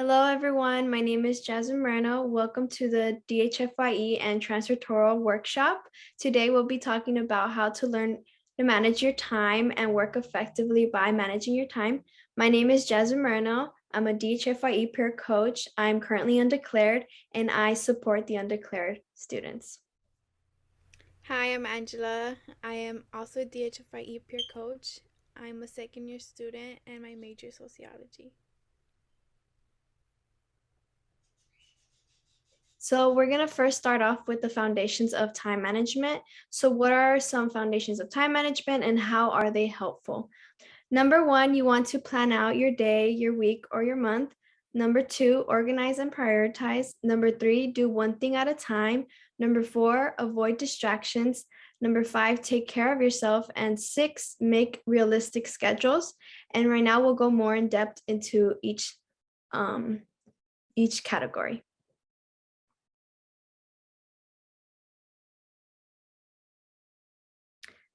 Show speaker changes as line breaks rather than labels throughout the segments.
Hello, everyone. My name is Jasmine Moreno. Welcome to the DHFYE and Translatorial Workshop. Today, we'll be talking about how to learn to manage your time and work effectively by managing your time. My name is Jasmine Moreno. I'm a DHFYE peer coach. I'm currently undeclared, and I support the undeclared students.
Hi, I'm Angela. I am also a DHFIE peer coach. I'm a second year student and my major is sociology.
So we're going to first start off with the foundations of time management. So what are some foundations of time management and how are they helpful? Number one, you want to plan out your day, your week, or your month. Number two, organize and prioritize. Number three, do one thing at a time. Number four, avoid distractions. Number five, take care of yourself. And six, make realistic schedules. And right now we'll go more in depth into each category.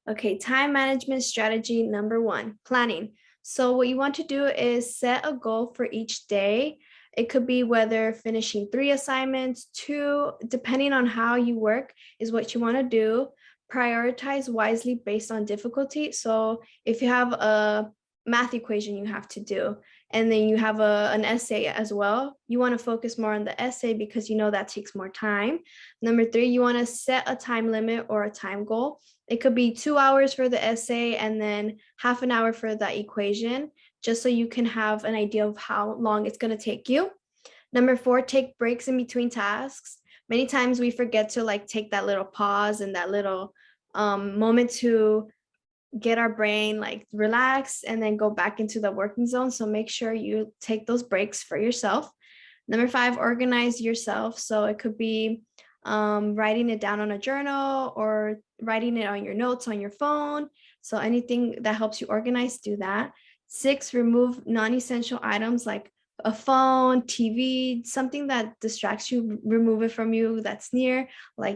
Okay, time management strategy number one, planning. So what you want to do is set a goal for each day. It could be whether finishing 3 assignments, 2, depending on how you work is what you want to do. Prioritize wisely based on difficulty. So if you have a math equation you have to do, and then you have an essay as well, you want to focus more on the essay because you know that takes more time. Number 3, you want to set a time limit or a time goal. It could be 2 hours for the essay and then half an hour for that equation, just so you can have an idea of how long it's going to take you. Number 4, take breaks in between tasks. Many times we forget to take that little pause and that little moment to get our brain relaxed and then go back into the working zone. So make sure you take those breaks for yourself. Number 5, organize yourself. So it could be writing it down on a journal or writing it on your notes on your phone. So anything that helps you organize, do that. 6, remove non-essential items like a phone, TV, something that distracts you, remove it from you that's near,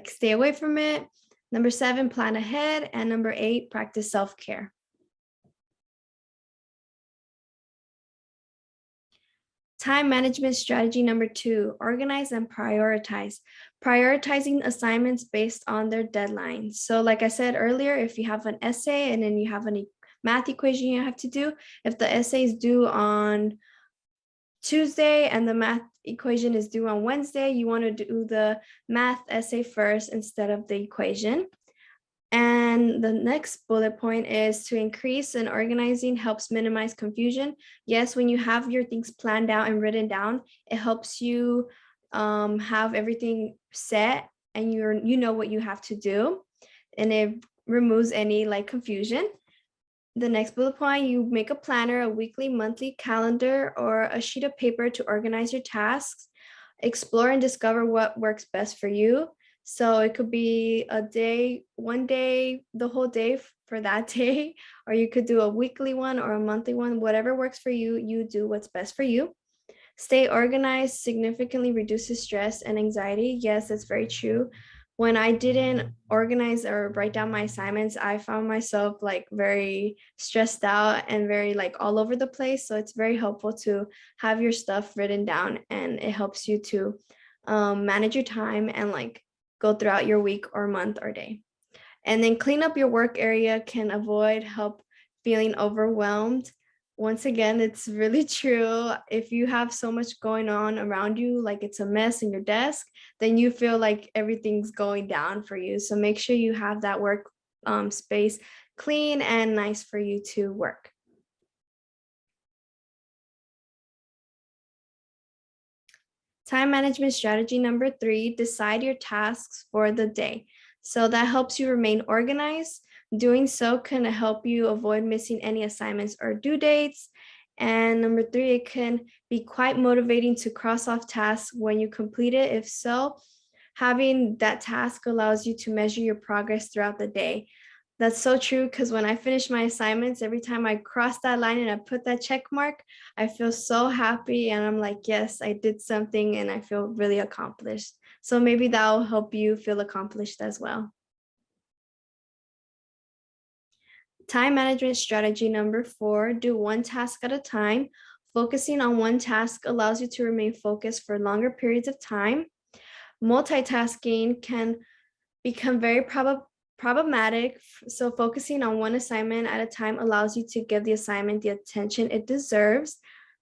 stay away from it. Number 7, plan ahead. And number 8, practice self-care. Time management strategy number 2, organize and prioritize. Prioritizing assignments based on their deadlines. So like I said earlier, if you have an essay and then you have a math equation you have to do, if the essay is due on Tuesday and the math equation is due on Wednesday, you want to do the math essay first instead of the equation. And the next bullet point is to increase and organizing helps minimize confusion. Yes, when you have your things planned out and written down, it helps you have everything set and you know what you have to do, and it removes any confusion. The next bullet point, you make a planner, a weekly, monthly calendar, or a sheet of paper to organize your tasks. Explore and discover what works best for you. So it could be a day, one day, the whole day for that day, or you could do a weekly one or a monthly one, whatever works for you, you do what's best for you. Stay organized significantly reduces stress and anxiety. Yes, that's very true. When I didn't organize or write down my assignments, I found myself very stressed out and very all over the place. So it's very helpful to have your stuff written down, and it helps you to manage your time and go throughout your week or month or day. And then clean up your work area can help feeling overwhelmed. Once again, it's really true. If you have so much going on around you, like it's a mess in your desk, then you feel like everything's going down for you. So make sure you have that work space clean and nice for you to work. Time management strategy number 3, decide your tasks for the day. So that helps you remain organized. Doing so can help you avoid missing any assignments or due dates. And number 3, it can be quite motivating to cross off tasks when you complete it. If so, having that task allows you to measure your progress throughout the day. That's so true, because when I finish my assignments, every time I cross that line and I put that check mark, I feel so happy and I'm like, yes, I did something and I feel really accomplished. So maybe that will help you feel accomplished as well. Time management strategy number 4, do one task at a time. Focusing on one task allows you to remain focused for longer periods of time. Multitasking can become very problematic. So, focusing on one assignment at a time allows you to give the assignment the attention it deserves.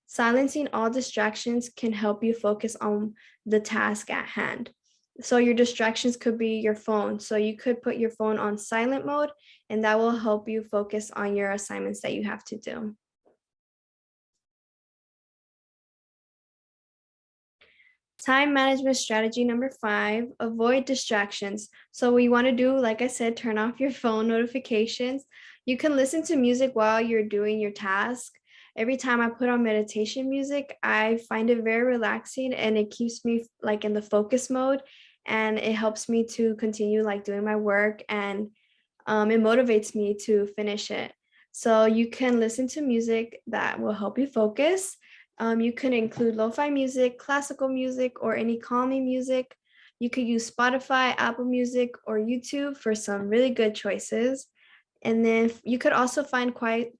Silencing all distractions can help you focus on the task at hand. So, your distractions could be your phone. So, you could put your phone on silent mode, and that will help you focus on your assignments that you have to do. Time management strategy number 5, avoid distractions. So we want to do, like I said, turn off your phone notifications. You can listen to music while you're doing your task. Every time I put on meditation music, I find it very relaxing and it keeps me like in the focus mode, and it helps me to continue like doing my work, and it motivates me to finish it. So you can listen to music that will help you focus. You can include lo-fi music, classical music, or any calming music. You could use Spotify, Apple Music, or YouTube for some really good choices. And then you could also find quiet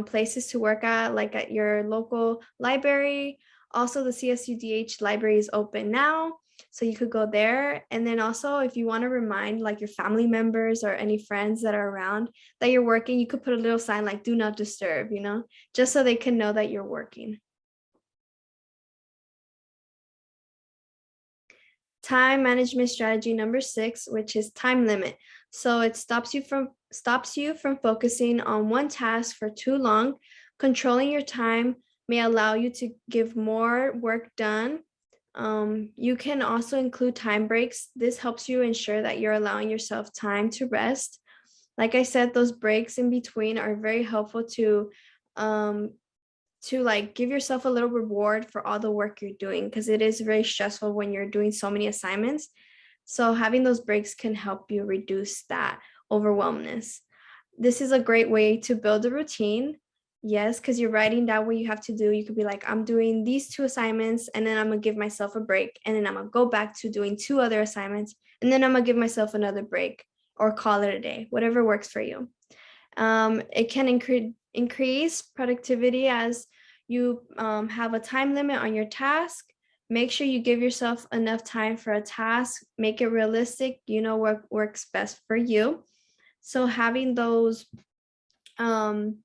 places to work at, like at your local library. Also, the CSUDH library is open now, so you could go there. And then also, if you want to remind like your family members or any friends that are around that you're working, you could put a little sign like "Do not disturb," just so they can know that you're working. Time management strategy number 6, which is time limit. So it stops you from focusing on one task for too long. Controlling your time may allow you to give more work done. You can also include time breaks. This helps you ensure that you're allowing yourself time to rest. Like I said, those breaks in between are very helpful um, to like give yourself a little reward for all the work you're doing, because it is very stressful when you're doing so many assignments. So having those breaks can help you reduce that overwhelmness. This is a great way to build a routine. Yes, because you're writing down what you have to do. You could be like, I'm doing these 2 assignments, and then I'm gonna give myself a break, and then I'm gonna go back to doing 2 other assignments, and then I'm gonna give myself another break, or call it a day, whatever works for you. It can increase productivity as you have a time limit on your task. Make sure you give yourself enough time for a task. Make it realistic. You know what works best for you. So um,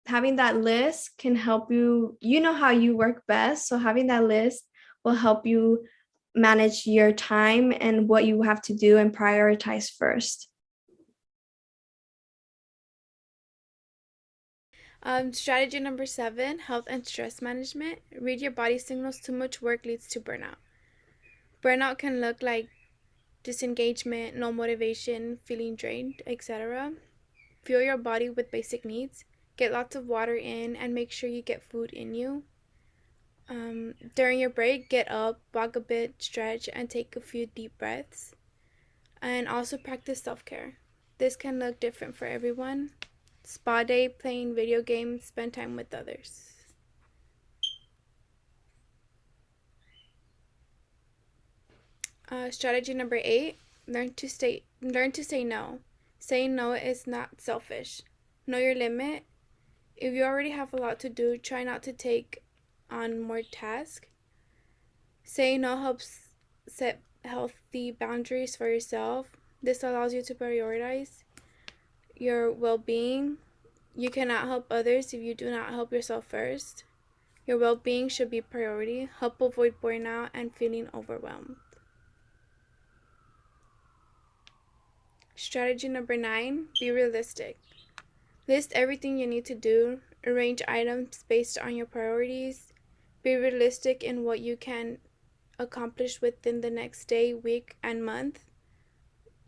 having that list can help you. You know how you work best. So having that list will help you manage your time and what you have to do and prioritize first.
Strategy number 7, health and stress management. Read your body signals. Too much work leads to burnout. Burnout can look like disengagement, no motivation, feeling drained, etc. Fuel your body with basic needs. Get lots of water in and make sure you get food in you. During your break, get up, walk a bit, stretch, and take a few deep breaths. And also practice self care. This can look different for everyone. Spa day, playing video games, spend time with others. Strategy number 8, learn to say no. Saying no is not selfish. Know your limit. If you already have a lot to do, try not to take on more tasks. Saying no helps set healthy boundaries for yourself. This allows you to prioritize your well-being. You cannot help others if you do not help yourself first. Your well-being should be priority. Help avoid burnout and feeling overwhelmed. Strategy number 9, be realistic. List everything you need to do. Arrange items based on your priorities. Be realistic in what you can accomplish within the next day, week, and month.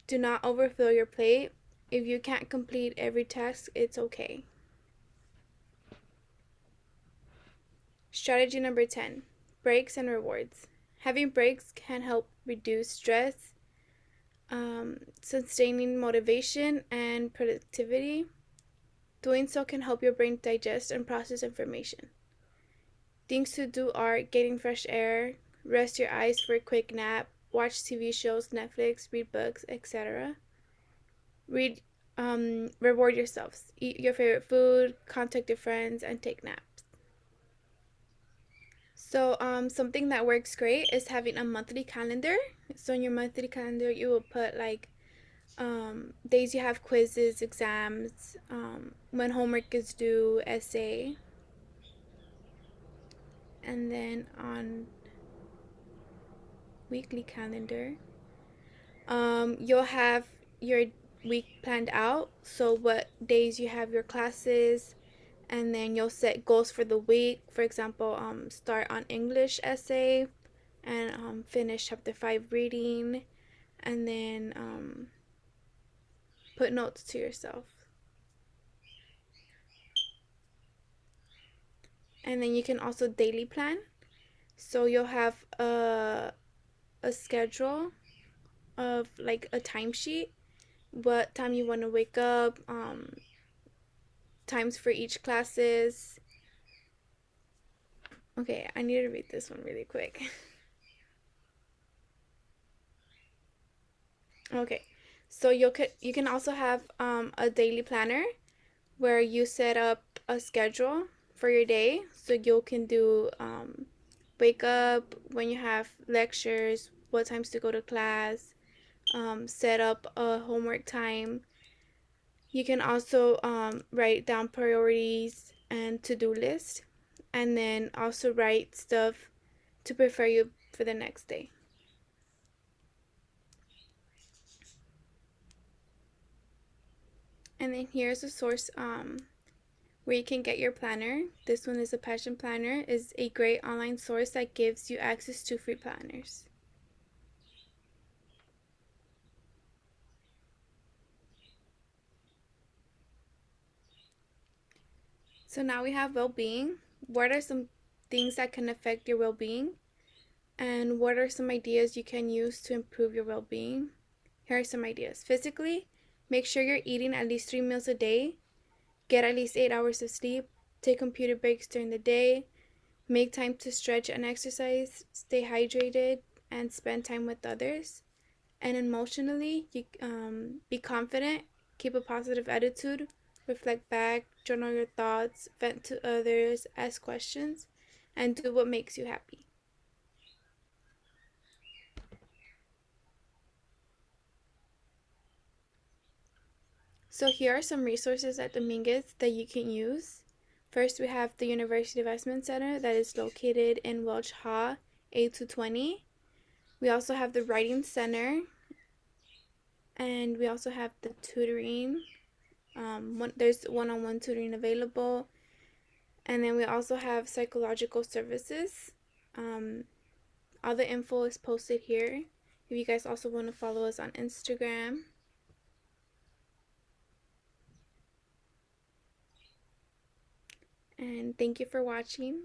Do not overfill your plate. If you can't complete every task, it's okay. Strategy number 10, breaks and rewards. Having breaks can help reduce stress, sustaining motivation and productivity. Doing so can help your brain digest and process information. Things to do are getting fresh air, rest your eyes for a quick nap, watch TV shows, Netflix, read books, etc. Reward yourselves. Eat your favorite food, contact your friends, and take naps. So, something that works great is having a monthly calendar. So, in your monthly calendar, you will put like days you have quizzes, exams, when homework is due, essay, and then on weekly calendar, you'll have your week planned out. So, what days you have your classes, and then you'll set goals for the week. For example, start on English essay and finish chapter 5 reading, and then put notes to yourself. And then you can also daily plan. So you'll have a schedule of like a timesheet, what time you want to wake up, times for each classes. Okay, I need to read this one really quick. Okay, so you can also have a daily planner where you set up a schedule for your day. So you can do wake up when you have lectures, what times to go to class, set up a homework time. You can also write down priorities and to-do list, and then also write stuff to prepare you for the next day. And then here's a source where you can get your planner. This one is a Passion Planner. Is a great online source that gives you access to free planners. So now we have well-being. What are some things that can affect your well-being? And what are some ideas you can use to improve your well-being? Here are some ideas. Physically, make sure you're eating at least 3 meals a day. Get at least 8 hours of sleep. Take computer breaks during the day. Make time to stretch and exercise. Stay hydrated and spend time with others. And emotionally, you be confident. Keep a positive attitude. Reflect back. Journal your thoughts. Vent to others. Ask questions. And do what makes you happy. So here are some resources at Dominguez that you can use. First, we have the University Investment Center that is located in Welch Ha 8-20. We also have the Writing Center, and we also have the tutoring. There's one-on-one tutoring available, and then we also have psychological services. All the info is posted here. If you guys also want to follow us on Instagram. And thank you for watching.